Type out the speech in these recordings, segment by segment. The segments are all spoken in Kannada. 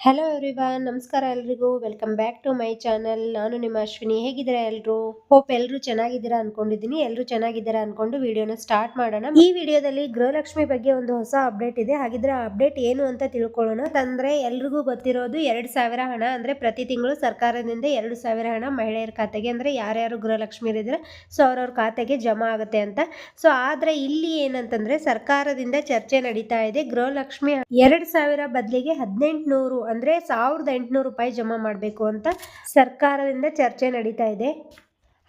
ಹಲೋ ಎವ್ರಿವನ್, ನಮಸ್ಕಾರ ಎಲ್ರಿಗೂ. Welcome back to my channel. ನಾನು ನಿಮ್ಮ ಅಶ್ವಿನಿ. ಹೇಗಿದ್ದೀರಾ ಎಲ್ಲರೂ? ಹೋಪ್ ಎಲ್ಲರೂ ಚೆನ್ನಾಗಿದ್ದೀರಾ ಅನ್ಕೊಂಡಿದ್ದೀನಿ. ಎಲ್ಲರೂ ಚೆನ್ನಾಗಿದ್ದೀರಾ ಅನ್ಕೊಂಡು ವಿಡಿಯೋನ ಸ್ಟಾರ್ಟ್ ಮಾಡೋಣ. ಈ ವಿಡಿಯೋದಲ್ಲಿ ಗೃಹಲಕ್ಷ್ಮಿ ಬಗ್ಗೆ ಒಂದು ಹೊಸ ಅಪ್ಡೇಟ್ ಇದೆ. ಹಾಗಿದ್ರೆ ಆ ಅಪ್ಡೇಟ್ ಏನು ಅಂತ ತಿಳ್ಕೊಳ್ಳೋಣ. ಅಂದ್ರೆ ಎಲ್ರಿಗೂ ಗೊತ್ತಿರೋದು 2,000 ಹಣ, ಅಂದ್ರೆ ಪ್ರತಿ ತಿಂಗಳು ಸರ್ಕಾರದಿಂದ 2,000 ಹಣ ಮಹಿಳೆಯರ ಖಾತೆಗೆ, ಅಂದ್ರೆ ಯಾರ್ಯಾರು ಗೃಹಲಕ್ಷ್ಮಿ ಇರಿದ್ರೆ ಸೊ ಅವ್ರವ್ರ ಖಾತೆಗೆ ಜಮಾ ಆಗುತ್ತೆ ಅಂತ. ಸೊ ಆದ್ರೆ ಇಲ್ಲಿ ಏನಂತಂದ್ರೆ ಸರ್ಕಾರದಿಂದ ಚರ್ಚೆ ನಡೀತಾ ಇದೆ. ಗೃಹಲಕ್ಷ್ಮಿ 2,000 ಬದಲಿಗೆ 1,800 ಅಂದ್ರೆ 1,800 ರೂಪಾಯಿ ಜಮಾ ಮಾಡಬೇಕು ಅಂತ ಸರ್ಕಾರದಿಂದ ಚರ್ಚೆ ನಡೀತಾ ಇದೆ.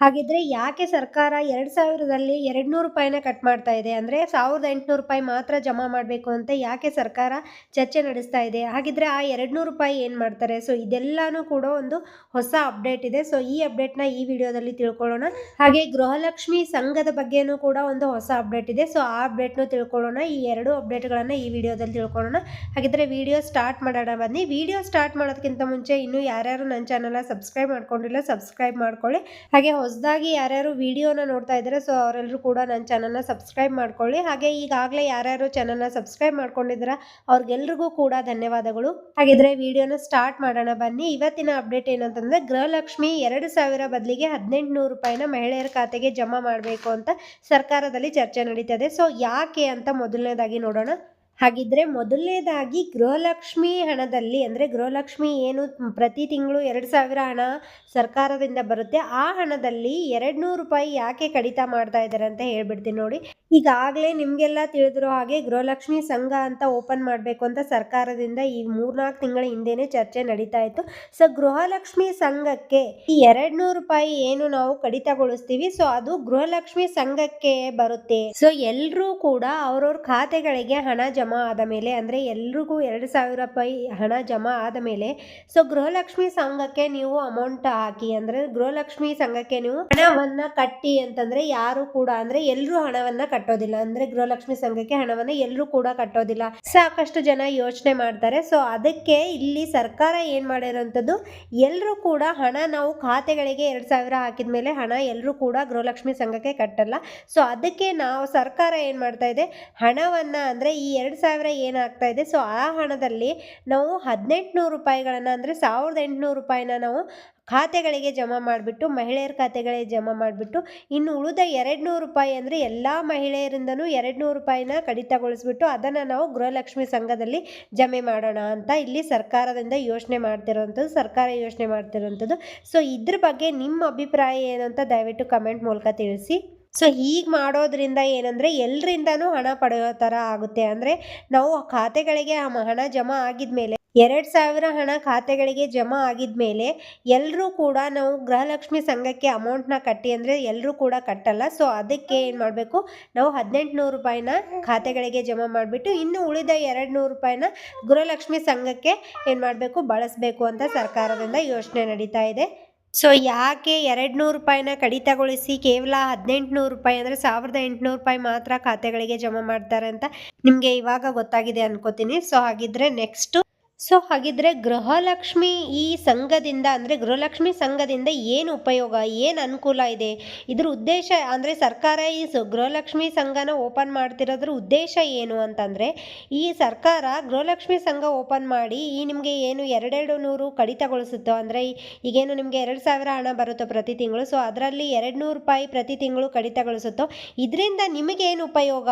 ಹಾಗಿದ್ರೆ ಯಾಕೆ ಸರ್ಕಾರ 2,000ದಲ್ಲಿ 200 ರೂಪಾಯಿನ ಕಟ್ ಮಾಡ್ತಾ ಇದೆ, ಅಂದ್ರೆ 1,800 ರೂಪಾಯಿ ಮಾತ್ರ ಜಮಾ ಮಾಡಬೇಕು ಅಂತ ಯಾಕೆ ಸರ್ಕಾರ ಚರ್ಚೆ ನಡೆಸ್ತಾ ಇದೆ? ಹಾಗಿದ್ರೆ ಆ 200 ರೂಪಾಯಿ ಏನು ಮಾಡ್ತಾರೆ? ಸೊ ಇದೆಲ್ಲಾನು ಕೂಡ ಒಂದು ಹೊಸ ಅಪ್ಡೇಟ್ ಇದೆ. ಸೊ ಈ ಅಪ್ಡೇಟ್ನ ಈ ವಿಡಿಯೋದಲ್ಲಿ ತಿಳ್ಕೊಳ್ಳೋಣ. ಹಾಗೆ ಗೃಹಲಕ್ಷ್ಮಿ ಸಂಘದ ಬಗ್ಗೆನೂ ಕೂಡ ಒಂದು ಹೊಸ ಅಪ್ಡೇಟ್ ಇದೆ. ಸೊ ಆ ಅಪ್ಡೇಟ್ನು ತಿಳ್ಕೊಳ್ಳೋಣ. ಈ ಎರಡು ಅಪ್ಡೇಟ್ಗಳನ್ನು ಈ ವಿಡಿಯೋದಲ್ಲಿ ತಿಳ್ಕೊಳ್ಳೋಣ. ಹಾಗಿದ್ರೆ ವಿಡಿಯೋ ಸ್ಟಾರ್ಟ್ ಮಾಡೋಣ ಬನ್ನಿ. ವಿಡಿಯೋ ಸ್ಟಾರ್ಟ್ ಮಾಡೋದಕ್ಕಿಂತ ಮುಂಚೆ ಇನ್ನೂ ಯಾರ್ಯಾರು ನನ್ನ ಚಾನಲ್ನ ಸಬ್ಸ್ಕ್ರೈಬ್ ಮಾಡ್ಕೊಂಡಿಲ್ಲ ಸಬ್ಸ್ಕ್ರೈಬ್ ಮಾಡ್ಕೊಳ್ಳಿ. ಹಾಗೆ ಹೊಸದಾಗಿ ಯಾರ್ಯಾರು ವಿಡಿಯೋನ ನೋಡ್ತಾ ಇದ್ದಾರೆ ಸೊ ಅವರೆಲ್ಲರೂ ಕೂಡ ನನ್ನ ಚಾನಲ್ನ ಸಬ್ಸ್ಕ್ರೈಬ್ ಮಾಡ್ಕೊಳ್ಳಿ. ಹಾಗೆ ಈಗಾಗಲೇ ಯಾರ್ಯಾರು ಚಾನಲ್ನ ಸಬ್ಸ್ಕ್ರೈಬ್ ಮಾಡ್ಕೊಂಡಿದ್ದೀರಾ ಅವ್ರಿಗೆಲ್ರಿಗೂ ಕೂಡ ಧನ್ಯವಾದಗಳು. ಹಾಗಿದ್ರೆ ವಿಡಿಯೋನ ಸ್ಟಾರ್ಟ್ ಮಾಡೋಣ ಬನ್ನಿ. ಇವತ್ತಿನ ಅಪ್ಡೇಟ್ ಏನಂತಂದ್ರೆ ಗೃಹಲಕ್ಷ್ಮಿ 2,000 ಬದಲಿಗೆ 1,800 ರೂಪಾಯಿನ ಮಹಿಳೆಯರ ಖಾತೆಗೆ ಜಮಾ ಮಾಡಬೇಕು ಅಂತ ಸರ್ಕಾರದಲ್ಲಿ ಚರ್ಚೆ ನಡೀತದೆ. ಸೊ ಯಾಕೆ ಅಂತ ಮೊದಲನೇದಾಗಿ ನೋಡೋಣ. ಹಾಗಿದ್ರೆ ಮೊದಲನೇದಾಗಿ ಗೃಹಲಕ್ಷ್ಮಿ ಹಣದಲ್ಲಿ, ಅಂದರೆ ಗೃಹಲಕ್ಷ್ಮಿ ಏನು ಪ್ರತಿ ತಿಂಗಳು 2,000 ಹಣ ಸರ್ಕಾರದಿಂದ ಬರುತ್ತೆ, ಆ ಹಣದಲ್ಲಿ 200 ರೂಪಾಯಿ ಯಾಕೆ ಕಡಿತ ಮಾಡ್ತಾ ಇದ್ದಾರೆ ಅಂತ ಹೇಳ್ಬಿಡ್ತೀನಿ ನೋಡಿ. ಈಗಾಗಲೇ ನಿಮಗೆಲ್ಲ ತಿಳಿದಿರೋ ಹಾಗೆ ಗೃಹಲಕ್ಷ್ಮಿ ಸಂಘ ಅಂತ ಓಪನ್ ಮಾಡಬೇಕು ಅಂತ ಸರ್ಕಾರದಿಂದ ಈ 3-4 ತಿಂಗಳ ಹಿಂದೆನೇ ಚರ್ಚೆ ನಡೀತಾ ಇತ್ತು. ಸೊ ಗೃಹಲಕ್ಷ್ಮಿ ಸಂಘಕ್ಕೆ ಈ 200 ರೂಪಾಯಿ ಏನು ನಾವು ಕಡಿತಗೊಳಿಸ್ತೀವಿ ಸೊ ಅದು ಗೃಹಲಕ್ಷ್ಮಿ ಸಂಘಕ್ಕೆ ಬರುತ್ತೆ. ಸೊ ಎಲ್ಲರೂ ಕೂಡ ಅವ್ರವ್ರ ಖಾತೆಗಳಿಗೆ ಹಣ ಜಮಾ ಆದ ಮೇಲೆ, ಅಂದ್ರೆ ಎಲ್ರಿಗೂ 2,000 ರೂಪಾಯಿ ಹಣ ಜಮಾ ಆದ ಮೇಲೆ ಸೊ ಗೃಹಲಕ್ಷ್ಮಿ ಸಂಘಕ್ಕೆ ನೀವು ಅಮೌಂಟ್ ಹಾಕಿ, ಅಂದ್ರೆ ಗೃಹಲಕ್ಷ್ಮಿ ಸಂಘಕ್ಕೆ ನೀವು ಹಣವನ್ನ ಕಟ್ಟಿ ಅಂತಂದ್ರೆ ಯಾರು ಕೂಡ, ಅಂದ್ರೆ ಎಲ್ಲರೂ ಹಣವನ್ನ ಕಟ್ಟೋದಿಲ್ಲ, ಅಂದ್ರೆ ಗೃಹಲಕ್ಷ್ಮಿ ಸಂಘಕ್ಕೆ ಹಣವನ್ನ ಎಲ್ಲರೂ ಕೂಡ ಕಟ್ಟೋದಿಲ್ಲ. ಸಾಕಷ್ಟು ಜನ ಯೋಚನೆ ಮಾಡ್ತಾರೆ. ಸೊ ಅದಕ್ಕೆ ಇಲ್ಲಿ ಸರ್ಕಾರ ಏನ್ ಮಾಡಿರೋಂಥದ್ದು, ಎಲ್ಲರೂ ಕೂಡ ಹಣ ನಾವು ಖಾತೆಗಳಿಗೆ 2,000 ಹಾಕಿದ್ಮೇಲೆ ಹಣ ಎಲ್ಲರೂ ಕೂಡ ಗೃಹಲಕ್ಷ್ಮಿ ಸಂಘಕ್ಕೆ ಕಟ್ಟಲ್ಲ. ಸೊ ಅದಕ್ಕೆ ನಾವು ಸರ್ಕಾರ ಏನ್ ಮಾಡ್ತಾ ಇದೆ, ಹಣವನ್ನ ಅಂದ್ರೆ ಈ 2,000 ಏನಾಗ್ತಾ ಇದೆ ಸೊ ಆ ಹಣದಲ್ಲಿ ನಾವು 1,800 ರೂಪಾಯಿಗಳನ್ನ, ಅಂದ್ರೆ 1,800 ರೂಪಾಯಿನ ನಾವು ಖಾತೆಗಳಿಗೆ ಜಮಾ ಮಾಡಿಬಿಟ್ಟು, ಮಹಿಳೆಯರ ಖಾತೆಗಳಿಗೆ ಜಮಾ ಮಾಡಿಬಿಟ್ಟು, ಇನ್ನು ಉಳಿದ 200 ರೂಪಾಯಿ ಅಂದರೆ ಎಲ್ಲ ಮಹಿಳೆಯರಿಂದನೂ 200 ರೂಪಾಯಿನ ಕಡಿತಗೊಳಿಸ್ಬಿಟ್ಟು ಅದನ್ನು ನಾವು ಗೃಹಲಕ್ಷ್ಮಿ ಸಂಘದಲ್ಲಿ ಜಮೆ ಮಾಡೋಣ ಅಂತ ಇಲ್ಲಿ ಸರ್ಕಾರ ಯೋಚನೆ ಮಾಡ್ತಿರೋಂಥದ್ದು. ಸೊ ಇದ್ರ ಬಗ್ಗೆ ನಿಮ್ಮ ಅಭಿಪ್ರಾಯ ಏನು ಅಂತ ದಯವಿಟ್ಟು ಕಮೆಂಟ್ ಮೂಲಕ ತಿಳಿಸಿ. ಸೊ ಹೀಗೆ ಮಾಡೋದ್ರಿಂದ ಏನಂದರೆ ಎಲ್ಲರಿಂದನೂ ಹಣ ಪಡೆಯೋ ಥರ ಆಗುತ್ತೆ. ಅಂದರೆ ನಾವು ಖಾತೆಗಳಿಗೆ ಹಣ ಜಮಾ ಆಗಿದ್ಮೇಲೆ 2,000 ಹಣ ಖಾತೆಗಳಿಗೆ ಜಮಾ ಆಗಿದ್ಮೇಲೆ ಎಲ್ಲರೂ ಕೂಡ ನಾವು ಗೃಹಲಕ್ಷ್ಮಿ ಸಂಘಕ್ಕೆ ಅಮೌಂಟ್ನ ಕಟ್ಟಿ, ಅಂದರೆ ಎಲ್ಲರೂ ಕೂಡ ಕಟ್ಟಲ್ಲ. ಸೊ ಅದಕ್ಕೆ ಏನು ಮಾಡಬೇಕು, ನಾವು 1,800 ರೂಪಾಯಿನ ಖಾತೆಗಳಿಗೆ ಜಮಾ ಮಾಡಿಬಿಟ್ಟು ಇನ್ನು ಉಳಿದ 200 ರೂಪಾಯಿನ ಗೃಹಲಕ್ಷ್ಮಿ ಸಂಘಕ್ಕೆ ಏನು ಮಾಡಬೇಕು, ಬಳಸಬೇಕು ಅಂತ ಸರ್ಕಾರದಿಂದ ಯೋಚನೆ ನಡೀತಾ ಇದೆ. ಸೊ ಯಾಕೆ 200 ರೂಪಾಯಿನ ಕಡಿತಗೊಳಿಸಿ ಕೇವಲ 1,800 ರೂಪಾಯಿ, ಅಂದರೆ 1,800 ರೂಪಾಯಿ ಮಾತ್ರ ಖಾತೆಗಳಿಗೆ ಜಮಾ ಮಾಡ್ತಾರೆ ಅಂತ ನಿಮಗೆ ಇವಾಗ ಗೊತ್ತಾಗಿದೆ ಅನ್ಕೋತೀನಿ. ಹಾಗಿದ್ರೆ ಗೃಹಲಕ್ಷ್ಮಿ ಈ ಸಂಘದಿಂದ, ಅಂದರೆ ಗೃಹಲಕ್ಷ್ಮಿ ಸಂಘದಿಂದ ಏನು ಉಪಯೋಗ, ಏನು ಅನುಕೂಲ ಇದೆ, ಇದ್ರ ಉದ್ದೇಶ, ಅಂದರೆ ಸರ್ಕಾರ ಈ ಗೃಹಲಕ್ಷ್ಮಿ ಸಂಘನ ಓಪನ್ ಮಾಡ್ತಿರೋದ್ರ ಉದ್ದೇಶ ಏನು ಅಂತಂದರೆ, ಈ ಸರ್ಕಾರ ಗೃಹಲಕ್ಷ್ಮಿ ಸಂಘ ಓಪನ್ ಮಾಡಿ ಈ ನಿಮಗೆ ಏನು 200 ಕಡಿತಗೊಳಿಸುತ್ತೋ, ಅಂದರೆ ಈಗೇನು ನಿಮಗೆ 2,000 ಹಣ ಬರುತ್ತೋ ಪ್ರತಿ ತಿಂಗಳು, ಸೊ ಅದರಲ್ಲಿ 200 ರೂಪಾಯಿ ಪ್ರತಿ ತಿಂಗಳು ಕಡಿತಗೊಳಿಸುತ್ತೋ, ಇದರಿಂದ ನಿಮಗೇನು ಉಪಯೋಗ,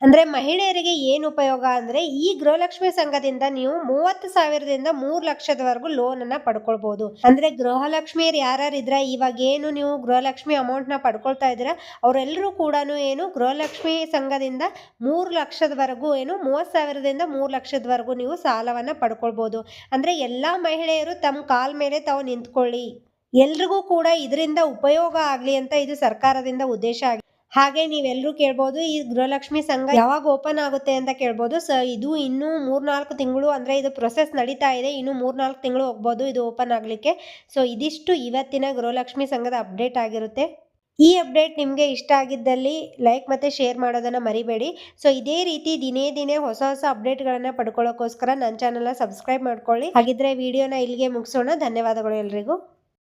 ಅಂದರೆ ಮಹಿಳೆಯರಿಗೆ ಏನು ಉಪಯೋಗ ಅಂದರೆ, ಈ ಗೃಹಲಕ್ಷ್ಮಿ ಸಂಘದಿಂದ ನೀವು 30,000ದಿಂದ 3,00,000ದವರೆಗೂ ಲೋನನ್ನು ಪಡ್ಕೊಳ್ಬೋದು. ಅಂದರೆ ಗೃಹಲಕ್ಷ್ಮಿಯರು ಯಾರ್ಯಾರು ಇದ್ರೆ, ಇವಾಗ ಏನು ನೀವು ಗೃಹಲಕ್ಷ್ಮಿ ಅಮೌಂಟ್ನ ಪಡ್ಕೊಳ್ತಾ ಇದ್ದೀರಾ ಅವರೆಲ್ಲರೂ ಕೂಡ ಏನು ಗೃಹಲಕ್ಷ್ಮಿ ಸಂಘದಿಂದ 3,00,000ದವರೆಗೂ, ಏನು 30,000ದಿಂದ 3,00,000ದವರೆಗೂ ನೀವು ಸಾಲವನ್ನು ಪಡ್ಕೊಳ್ಬೋದು. ಅಂದರೆ ಎಲ್ಲ ಮಹಿಳೆಯರು ತಮ್ಮ ಕಾಲ ಮೇಲೆ ತಾವು ನಿಂತ್ಕೊಳ್ಳಿ, ಎಲ್ರಿಗೂ ಕೂಡ ಇದರಿಂದ ಉಪಯೋಗ ಆಗಲಿ ಅಂತ ಇದು ಸರ್ಕಾರದಿಂದ ಉದ್ದೇಶ ಆಗಿದೆ. ಹಾಗೆ ನೀವೆಲ್ಲರೂ ಕೇಳ್ಬೋದು, ಈ ಗೃಹಲಕ್ಷ್ಮಿ ಸಂಘ ಯಾವಾಗ ಓಪನ್ ಆಗುತ್ತೆ ಅಂತ ಕೇಳ್ಬೋದು. ಸೊ ಇದು ಇನ್ನೂ 3-4 ತಿಂಗಳು, ಅಂದರೆ ಇದು ಪ್ರೊಸೆಸ್ ನಡೀತಾ ಇದೆ, ಇನ್ನೂ 3-4 ತಿಂಗಳು ಹೋಗ್ಬೋದು ಇದು ಓಪನ್ ಆಗಲಿಕ್ಕೆ. ಸೊ ಇದಿಷ್ಟು ಇವತ್ತಿನ ಗೃಹಲಕ್ಷ್ಮಿ ಸಂಘದ ಅಪ್ಡೇಟ್ ಆಗಿರುತ್ತೆ. ಈ ಅಪ್ಡೇಟ್ ನಿಮಗೆ ಇಷ್ಟ ಆಗಿದ್ದಲ್ಲಿ ಲೈಕ್ ಮತ್ತು ಶೇರ್ ಮಾಡೋದನ್ನು ಮರಿಬೇಡಿ. ಸೊ ಇದೇ ರೀತಿ ದಿನೇ ಹೊಸ ಅಪ್ಡೇಟ್ಗಳನ್ನು ಪಡ್ಕೊಳ್ಳೋಕ್ಕೋಸ್ಕರ ನನ್ನ ಚಾನಲ್ನ ಸಬ್ಸ್ಕ್ರೈಬ್ ಮಾಡ್ಕೊಳ್ಳಿ. ಹಾಗಿದ್ರೆ ವಿಡಿಯೋನ ಇಲ್ಲಿಗೆ ಮುಗಿಸೋಣ. ಧನ್ಯವಾದಗಳು ಎಲ್ರಿಗೂ.